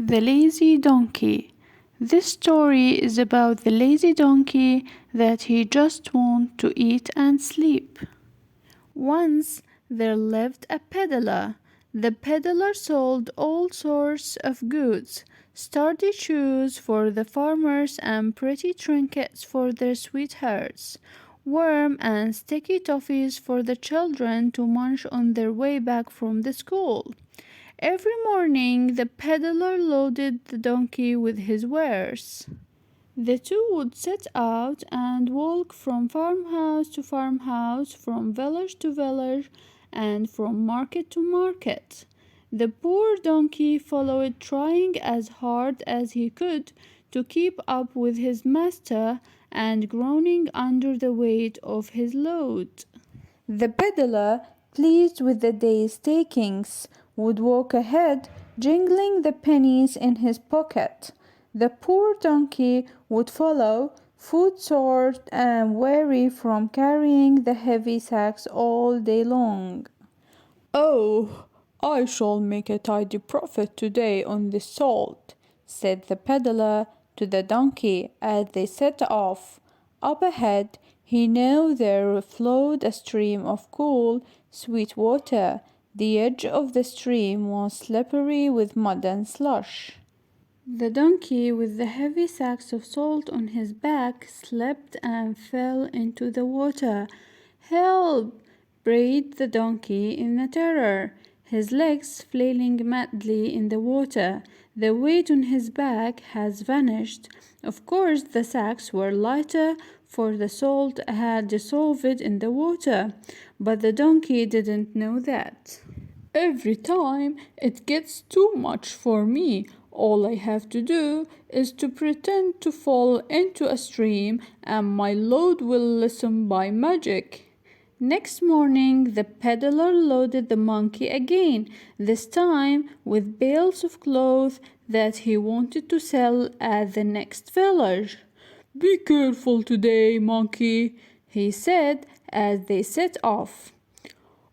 The Lazy Donkey. This story is about the lazy donkey that he just wants to eat and sleep. Once there lived a peddler. The peddler sold all sorts of goods, sturdy shoes for the farmers and pretty trinkets for their sweethearts, warm and sticky toffees for the children to munch on their way back from the school. Every morning the peddler loaded the donkey with his wares. The two would set out and walk from farmhouse to farmhouse, from village to village, and from market to market. The poor donkey followed, trying as hard as he could to keep up with his master and groaning under the weight of his load. The peddler, pleased with the day's takings, would walk ahead, jingling the pennies in his pocket. The poor donkey would follow, footsore and weary from carrying the heavy sacks all day long. "Oh, I shall make a tidy profit today on this salt," said the peddler to the donkey as they set off. Up ahead he knew there flowed a stream of cool, sweet water. The edge of the stream was slippery with mud and slush. The donkey, with the heavy sacks of salt on his back, slipped and fell into the water. "Help!" brayed the donkey in a terror, his legs flailing madly in the water. The weight on his back had vanished. Of course, the sacks were lighter, for the salt had dissolved in the water, but the donkey didn't know that. "Every time it gets too much for me, all I have to do is to pretend to fall into a stream and my load will lessen by magic." Next morning the peddler loaded the monkey again, this time with bales of cloth that he wanted to sell at the next village. "Be careful today, monkey," he said as they set off.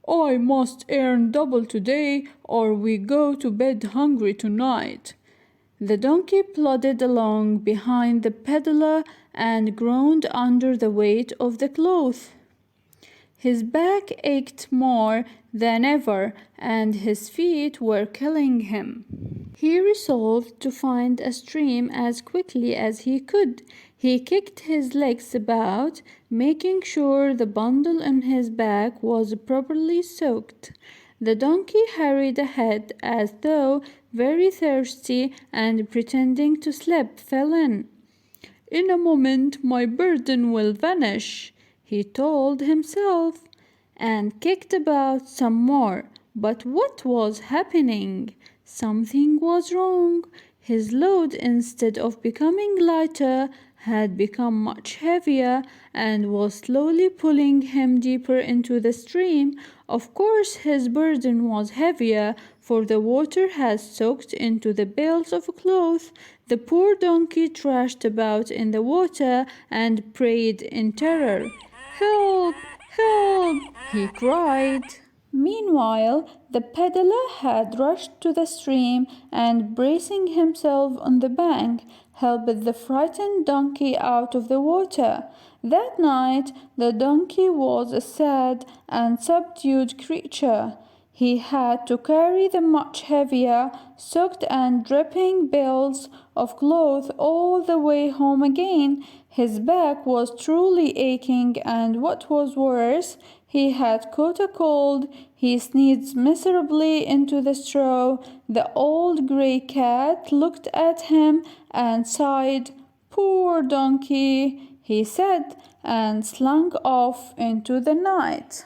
"I must earn double today or we go to bed hungry tonight." The donkey plodded along behind the peddler and groaned under the weight of the cloth. His back ached more than ever, and his feet were killing him. He resolved to find a stream as quickly as he could. He kicked his legs about, making sure the bundle on his back was properly soaked. The donkey hurried ahead as though very thirsty, and pretending to sleep fell in. "In a moment my burden will vanish," he told himself, and kicked about some more. But what was happening? Something was wrong. His load, instead of becoming lighter, had become much heavier and was slowly pulling him deeper into the stream. Of course, his burden was heavier, for the water had soaked into the bales of cloth. The poor donkey thrashed about in the water and prayed in terror. "Help! Help!" he cried. Meanwhile, the peddler had rushed to the stream and, bracing himself on the bank, helped the frightened donkey out of the water. That night the donkey was a sad and subdued creature. He had to carry the much heavier, soaked and dripping bales of cloth all the way home again. His back was truly aching, and what was worse, he had caught a cold. He sneezed miserably into the straw. The old grey cat looked at him and sighed. "Poor donkey," he said, and slunk off into the night.